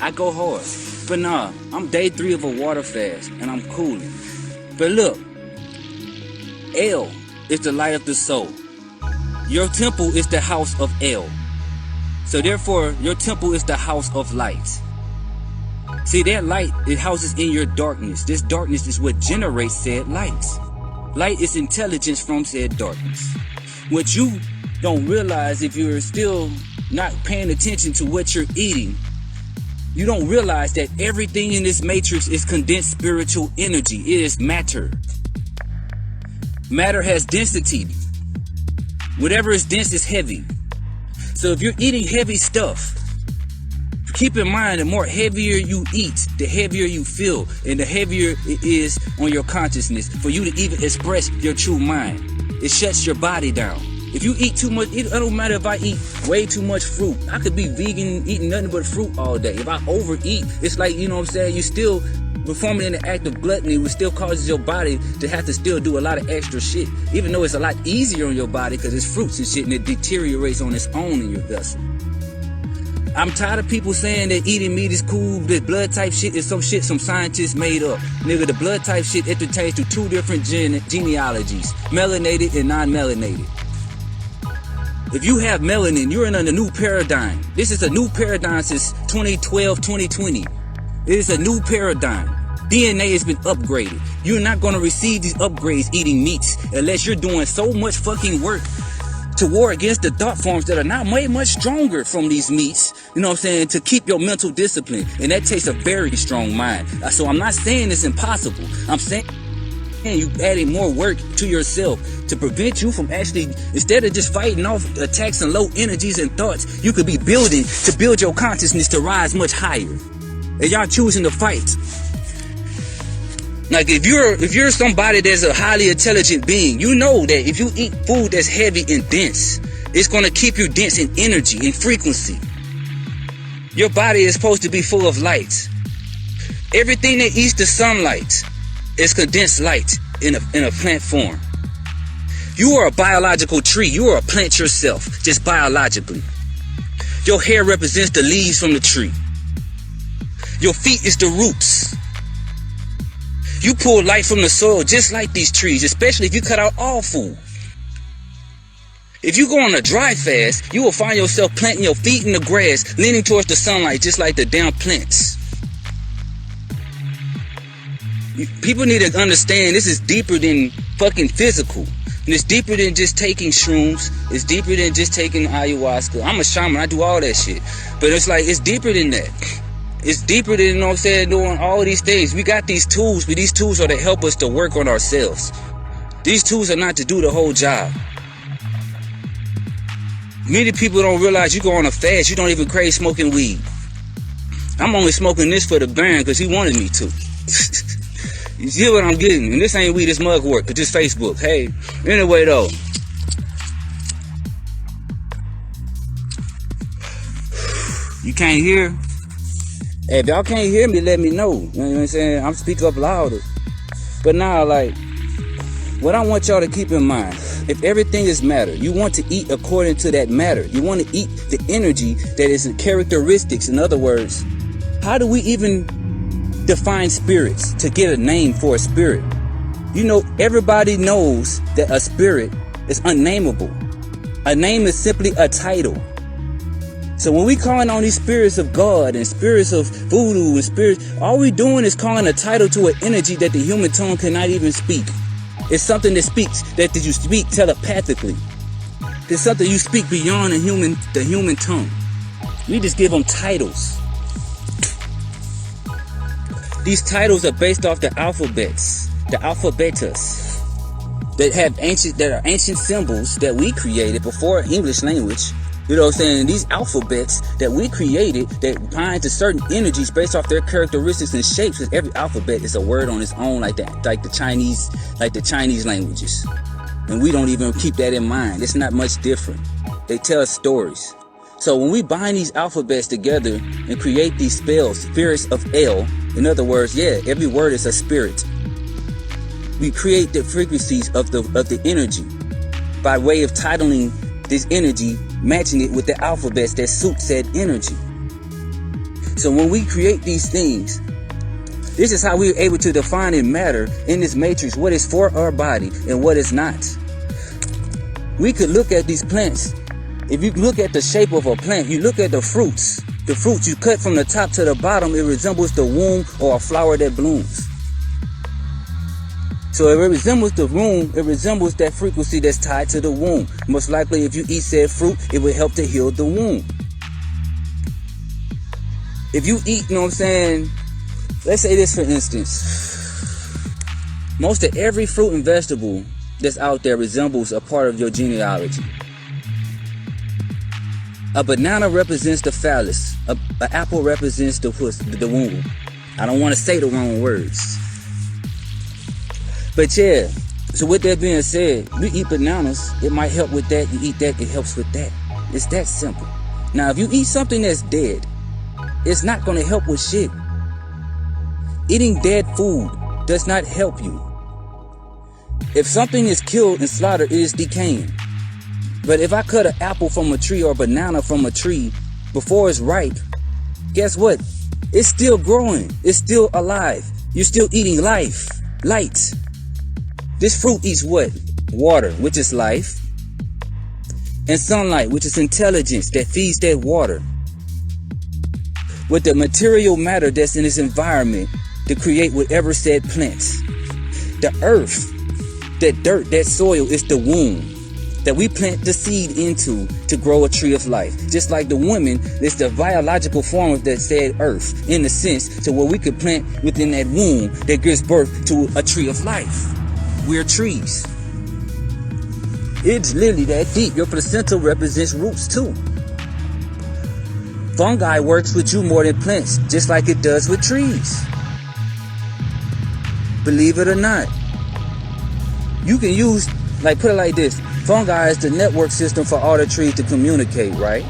I go hard. But nah, I'm day 3 of a water fast, and I'm cooling. But look, El is the light of the soul. Your temple is the house of El. So therefore, your temple is the house of light. See, that light, it houses in your darkness. This darkness is what generates said light. Light is intelligence from said darkness. What you don't realize, if you're still not paying attention to what you're eating, you don't realize that everything in this matrix is condensed spiritual energy. It is matter. Matter has density. Whatever is dense is heavy. So if you're eating heavy stuff, keep in mind, the more heavier you eat, the heavier you feel, and the heavier it is on your consciousness for you to even express your true mind. It shuts your body down. If you eat too much, it don't matter if I eat way too much fruit. I could be vegan, eating nothing but fruit all day. If I overeat, it's like, you know what I'm saying, you still performing in the act of gluttony, which still causes your body to have to still do a lot of extra shit. Even though it's a lot easier on your body because it's fruits and shit and it deteriorates on its own in your vessel. I'm tired of people saying that eating meat is cool, that blood type shit is some shit some scientists made up. Nigga, the blood type shit, it pertains to 2 different genealogies, melanated and non-melanated. If you have melanin, you're in a new paradigm. This is a new paradigm since 2012, 2020. It is a new paradigm. DNA has been upgraded. You're not going to receive these upgrades eating meats unless you're doing so much fucking work to war against the thought forms that are not way much stronger from these meats, you know what I'm saying, to keep your mental discipline. And that takes a very strong mind. So I'm not saying it's impossible. I'm saying you adding more work to yourself to prevent you from actually, instead of just fighting off attacks and low energies and thoughts, you could be building to build your consciousness to rise much higher. And y'all choosing to fight. Like if you're somebody that's a highly intelligent being, you know that if you eat food that's heavy and dense, it's going to keep you dense in energy and frequency. Your body is supposed to be full of light. Everything that eats the sunlight is condensed light in a plant form. You are a biological tree. You are a plant yourself, just biologically. Your hair represents the leaves from the tree. Your feet is the roots. You pull life from the soil just like these trees, especially if you cut out all food. If you go on a dry fast, you will find yourself planting your feet in the grass, leaning towards the sunlight just like the damn plants. People need to understand this is deeper than fucking physical. And it's deeper than just taking shrooms. It's deeper than just taking ayahuasca. I'm a shaman, I do all that shit. But it's like, it's deeper than that. It's deeper than, you know what I'm saying, doing all these things. We got these tools, but these tools are to help us to work on ourselves. These tools are not to do the whole job. Many people don't realize you go on a fast, you don't even crave smoking weed. I'm only smoking this for the band because he wanted me to. You see what I'm getting? And this ain't weed, it's mugwort, but just Facebook. Hey, anyway though. You can't hear? Hey, if y'all can't hear me, let me know. You know what I'm saying? I'm speak up louder. But now, like, what I want y'all to keep in mind, if everything is matter, you want to eat according to that matter. You want to eat the energy that is the characteristics. In other words, how do we even define spirits to get a name for a spirit? You know, everybody knows that a spirit is unnameable. A name is simply a title. So when we calling on these spirits of God and spirits of voodoo and spirits, all we doing is calling a title to an energy that the human tongue cannot even speak. It's something that speaks, that you speak telepathically. It's something you speak beyond the human tongue. We just give them titles. These titles are based off the alphabets, the alphabetas, that are ancient symbols that we created before English language. You know what I'm saying? These alphabets that we created that bind to certain energies based off their characteristics and shapes, because every alphabet is a word on its own, like the Chinese languages. And we don't even keep that in mind. It's not much different. They tell us stories. So when we bind these alphabets together and create these spells, spirits of El, in other words, yeah, every word is a spirit. We create the frequencies of the energy by way of titling this energy, matching it with the alphabets that suit said energy. So when we create these things, this is how we're able to define in matter in this matrix what is for our body and what is not. We could look at these plants. If you look at the shape of a plant, you look at the fruits. The fruits you cut from the top to the bottom, it resembles the womb or a flower that blooms. So if it resembles the womb, it resembles that frequency that's tied to the womb. Most likely, if you eat said fruit, it will help to heal the womb. If you eat, you know what I'm saying, let's say this for instance. Most of every fruit and vegetable that's out there resembles a part of your genealogy. A banana represents the phallus. An apple represents the womb. I don't want to say the wrong words. But yeah, so with that being said, you eat bananas, it might help with that. You eat that, it helps with that. It's that simple. Now, if you eat something that's dead, it's not going to help with shit. Eating dead food does not help you. If something is killed and slaughtered, it is decaying. But if I cut an apple from a tree or a banana from a tree before it's ripe, guess what? It's still growing. It's still alive. You're still eating life, light. This fruit eats what? Water, which is life, and sunlight, which is intelligence that feeds that water, with the material matter that's in its environment to create whatever said plants. The earth, that dirt, that soil is the womb that we plant the seed into to grow a tree of life. Just like the woman is the biological form of that said earth, in the sense to where we could plant within that womb that gives birth to a tree of life. We're trees. It's literally that deep. Your placenta represents roots too. Fungi works with you more than plants, just like it does with trees. Believe it or not. You can use, like, put it like this. Fungi is the network system for all the trees to communicate, right?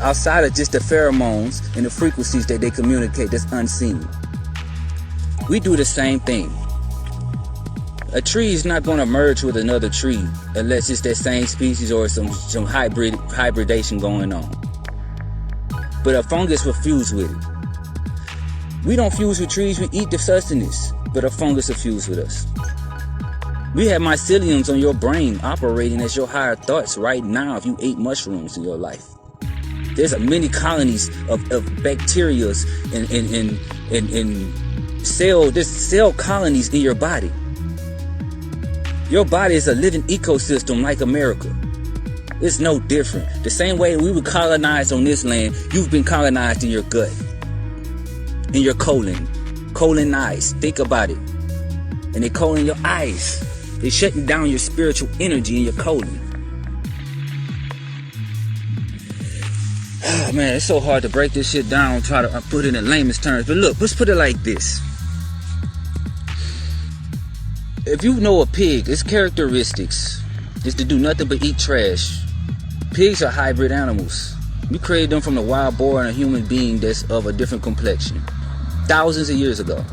Outside of just the pheromones and the frequencies that they communicate that's unseen. We do the same thing. A tree is not going to merge with another tree unless it's that same species or some hybridation going on. But a fungus will fuse with it. We don't fuse with trees, we eat the sustenance, but a fungus will fuse with us. We have myceliums on your brain operating as your higher thoughts right now if you ate mushrooms in your life. There's many colonies of bacteria and there's cell colonies in your body. Your body is a living ecosystem like America. It's no different. The same way we were colonized on this land, you've been colonized in your gut, in your colonized. Think about it. And they colon your eyes. They're shutting down your spiritual energy in your colon. Oh man, it's so hard to break this shit down, try to put it in layman's terms. But look, let's put it like this. If you know a pig, its characteristics is to do nothing but eat trash. Pigs are hybrid animals. We created them from the wild boar and a human being that's of a different complexion. Thousands of years ago.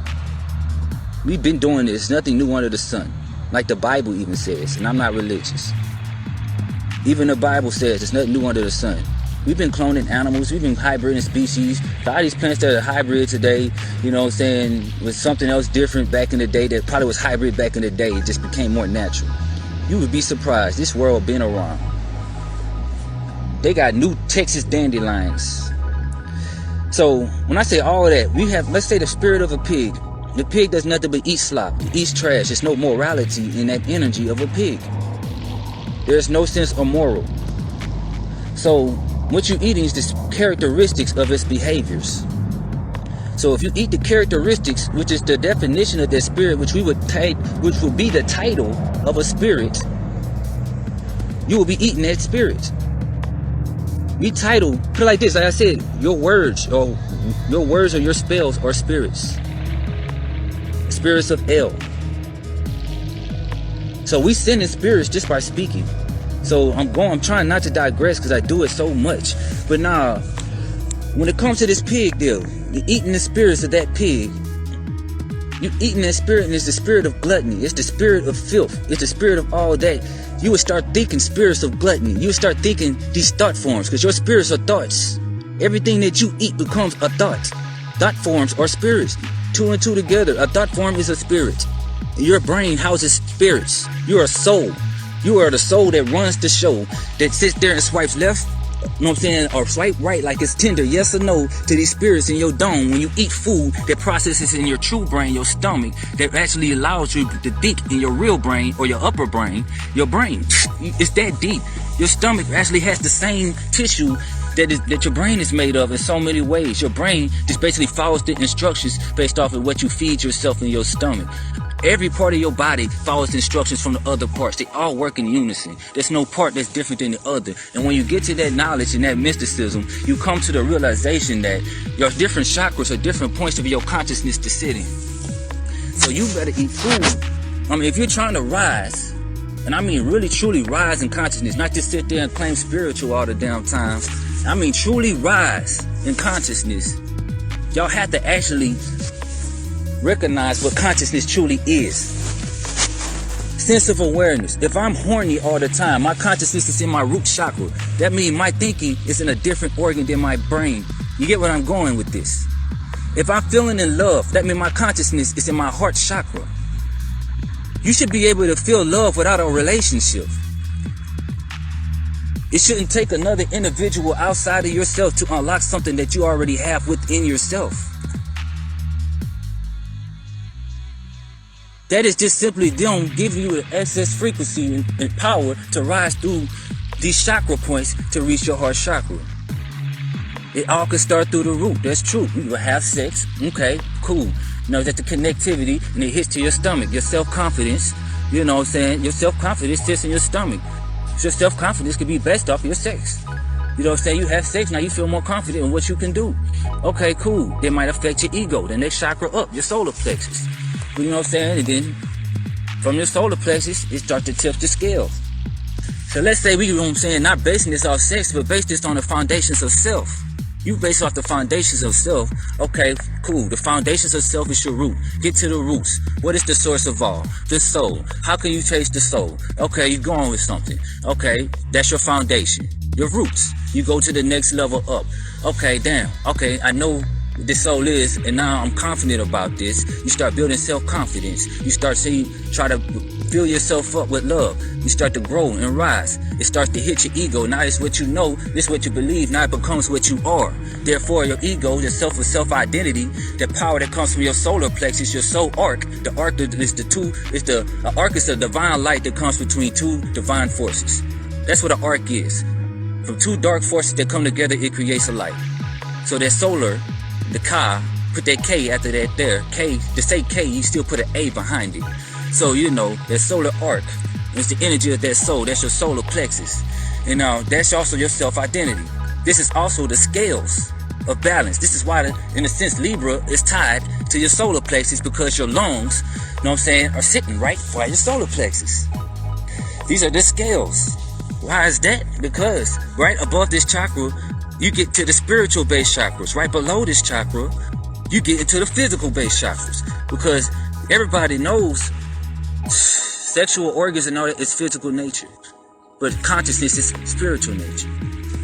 We've been doing this, nothing new under the sun. Like the Bible even says, and I'm not religious. Even the Bible says there's nothing new under the sun. We've been cloning animals, we've been hybriding species. A lot of these plants that are hybrid today, you know what I'm saying, was something else different back in the day that probably was hybrid back in the day. It just became more natural. You would be surprised, this world been around. They got new Texas dandelions. So when I say all of that, we have, let's say the spirit of a pig. The pig does nothing but eat slop, eats trash. There's no morality in that energy of a pig. There's no sense of moral. So what you're eating is the characteristics of its behaviors. So if you eat the characteristics, which is the definition of that spirit, which would be the title of a spirit, you will be eating that spirit. We title, put it like this, like I said, your words or your spells are spirits. Spirits of El. So we send in spirits just by speaking. So I'm trying not to digress because I do it so much. But nah, when it comes to this pig deal, you're eating the spirits of that pig. You're eating that spirit, and it's the spirit of gluttony. It's the spirit of filth. It's the spirit of all that. You would start thinking spirits of gluttony. You would start thinking these thought forms because your spirits are thoughts. Everything that you eat becomes a thought. Thought forms are spirits. Two and two together. A thought form is a spirit. Your brain houses spirits. You're a soul. You are the soul that runs the show, that sits there and swipes left, you know what I'm saying, or swipe right like it's Tinder, yes or no, to these spirits in your dome. When you eat food, that processes in your true brain, your stomach, that actually allows you to think in your real brain or your upper brain, your brain. It's that deep. Your stomach actually has the same tissue that your brain is made of in so many ways. Your brain just basically follows the instructions based off of what you feed yourself in your stomach. Every part of your body follows instructions from the other parts. They all work in unison. There's no part that's different than the other. And when you get to that knowledge and that mysticism, you come to the realization that your different chakras are different points of your consciousness to sit in. So you better eat food. I mean, if you're trying to rise, and I mean really truly rise in consciousness, not just sit there and claim spiritual all the damn time. I mean truly rise in consciousness. Y'all have to actually recognize what consciousness truly is. Sense of awareness. If I'm horny all the time, my consciousness is in my root chakra. That means my thinking is in a different organ than my brain. You get what I'm going with this? If I'm feeling in love, that means my consciousness is in my heart chakra. You should be able to feel love without a relationship. It shouldn't take another individual outside of yourself to unlock something that you already have within yourself. That is just simply them giving you the excess frequency and power to rise through these chakra points to reach your heart chakra. It all could start through the root. That's true. You will have sex. Okay, cool. You know, that's the connectivity, and it hits to your stomach. Your self-confidence, you know what I'm saying? Your self-confidence sits in your stomach. So your self-confidence can be based off your sex. You know what I'm saying? You have sex, now you feel more confident in what you can do. Okay, cool. That might affect your ego, the next chakra up, your solar plexus. You know what I'm saying? And then from your solar plexus, it starts to tip the scales. So let's say we, you know what I'm saying, not basing this off sex, but base this on the foundations of self. You base off the foundations of self. Okay, cool. The foundations of self is your root. Get to the roots. What is the source of all? The soul. How can you trace the soul? Okay, you're going with something. Okay, that's your foundation. Your roots. You go to the next level up. Okay, damn. Okay, I know what the soul is, and now I'm confident about this. You start building self-confidence. You start saying, try to fill yourself up with love. You start to grow and rise. It starts to hit your ego. Now it's what you know, it's what you believe. Now it becomes what you are. Therefore, your ego, the self-identity, the power that comes from your solar plexus, your soul arc. The arc is the arc is the divine light that comes between two divine forces. That's what an arc is. From two dark forces that come together, it creates a light. So that solar, the Ka, put that K after that there. K, to say K, you still put an A behind it. So, you know, that solar arc is the energy of that soul. That's your solar plexus. And that's also your self-identity. This is also the scales of balance. This is why, in a sense, Libra is tied to your solar plexus, because your lungs, you know what I'm saying, are sitting right by your solar plexus. These are the scales. Why is that? Because right above this chakra, you get to the spiritual base chakras. Right below this chakra, you get into the physical base chakras. Because everybody knows sexual organs and all that is physical nature, but consciousness is spiritual nature.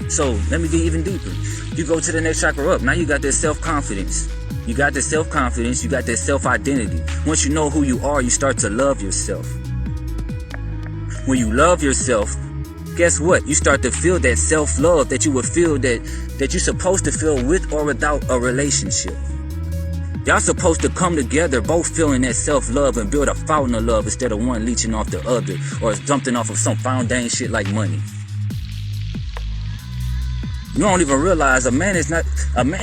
So let me get even deeper. You go to the next chakra up. Now you got that self-confidence. You got that self-confidence. You got that self-identity. Once you know who you are, you start to love yourself. When you love yourself, guess what? You start to feel that self-love that you would feel that you're supposed to feel with or without a relationship. Y'all supposed to come together, both feeling that self-love, and build a fountain of love instead of one leeching off the other or jumping off of some foundation shit like money. You don't even realize a man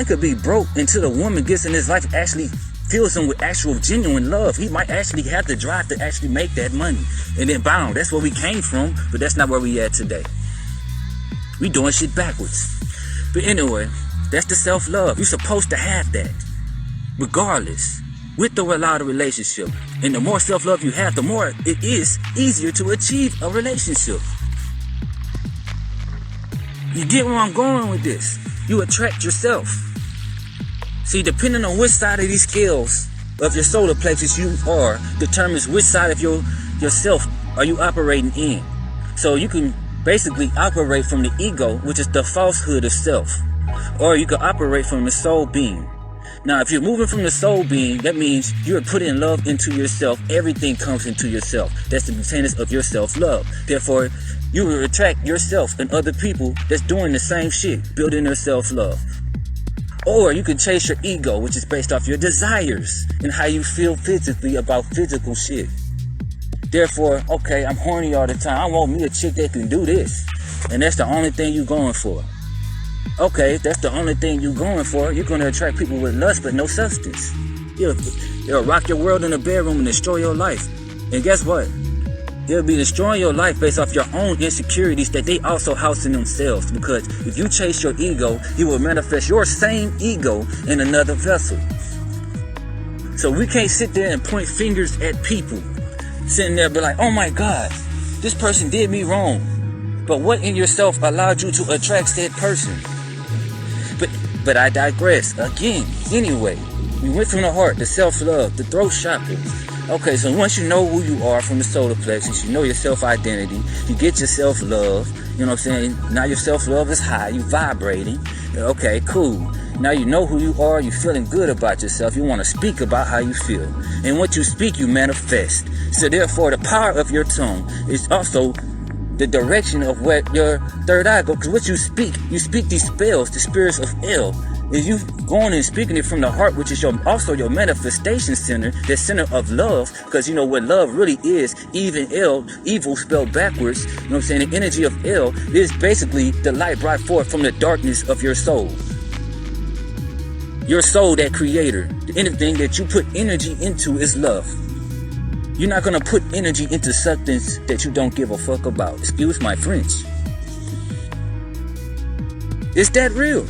could be broke until the woman gets in his life, actually fills him with actual genuine love. He might actually have the drive to actually make that money. And then bound. That's where we came from, but that's not where we at today. We doing shit backwards. But anyway, that's the self-love. You're supposed to have that. Regardless, with or without a relationship. And the more self-love you have, the more it is easier to achieve a relationship. You get where I'm going with this? You attract yourself. See, depending on which side of these scales of your solar plexus you are, determines which side of yourself are you operating in. So you can basically operate from the ego, which is the falsehood of self. Or you can operate from the soul being. Now, if you're moving from the soul being, that means you're putting love into yourself. Everything comes into yourself. That's the containers of your self-love. Therefore, you will attract yourself and other people that's doing the same shit, building their self-love. Or you can chase your ego, which is based off your desires and how you feel physically about physical shit. Therefore, okay, I'm horny all the time. I want me a chick that can do this. And that's the only thing you're going for. Okay, if that's the only thing you're going for, you're going to attract people with lust but no substance. It'll rock your world in the bedroom and destroy your life. And guess what? It'll be destroying your life based off your own insecurities that they also house in themselves. Because if you chase your ego, you will manifest your same ego in another vessel. So we can't sit there and point fingers at people. Sitting there and be like, oh my God, this person did me wrong. But what in yourself allowed you to attract that person? But I digress. Again, anyway, we went from the heart, the self-love, the throat chakra. Okay, so once you know who you are from the solar plexus, you know your self-identity, you get your self-love, you know what I'm saying? Now your self-love is high, you vibrating. Okay, cool. Now you know who you are, you're feeling good about yourself, you want to speak about how you feel. And what you speak, you manifest. So therefore, the power of your tongue is also the direction of where your third eye goes. Because what you speak these spells, the spirits of El. Is you going and speaking it from the heart, which is also your manifestation center, the center of love. Because you know what love really is, even El, evil spelled backwards, you know what I'm saying? The energy of El is basically the light brought forth from the darkness of your soul. Your soul, that creator. Anything that you put energy into is love. You're not going to put energy into something that you don't give a fuck about. Excuse my French. It's that real.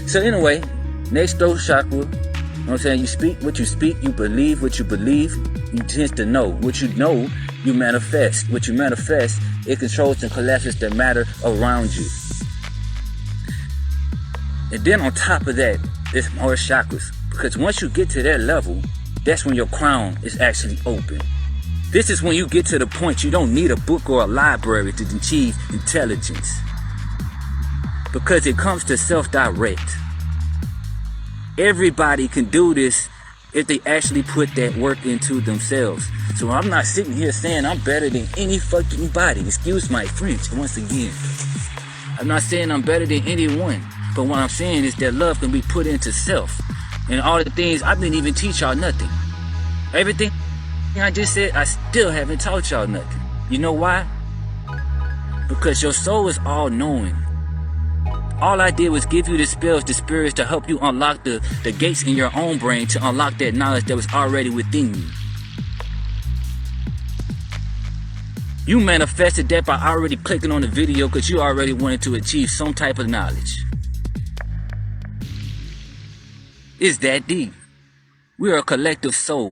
So anyway, next throat chakra, you know what I'm saying? You speak what you speak, you believe what you believe, you tend to know. What you know, you manifest. What you manifest, it controls and collapses the matter around you. And then on top of that, there's more chakras. Because once you get to that level, that's when your crown is actually open. This is when you get to the point you don't need a book or a library to achieve intelligence. Because it comes to self-direct. Everybody can do this if they actually put that work into themselves. So I'm not sitting here saying I'm better than any fucking body. Excuse my French once again. I'm not saying I'm better than anyone. But what I'm saying is that love can be put into self. And all the things, I didn't even teach y'all nothing. Everything I just said, I still haven't taught y'all nothing. You know why? Because your soul is all-knowing. All I did was give you the spells, the spirits to help you unlock the gates in your own brain to unlock that knowledge that was already within you. You manifested that by already clicking on the video because you already wanted to achieve some type of knowledge. It's that deep. We are a collective soul.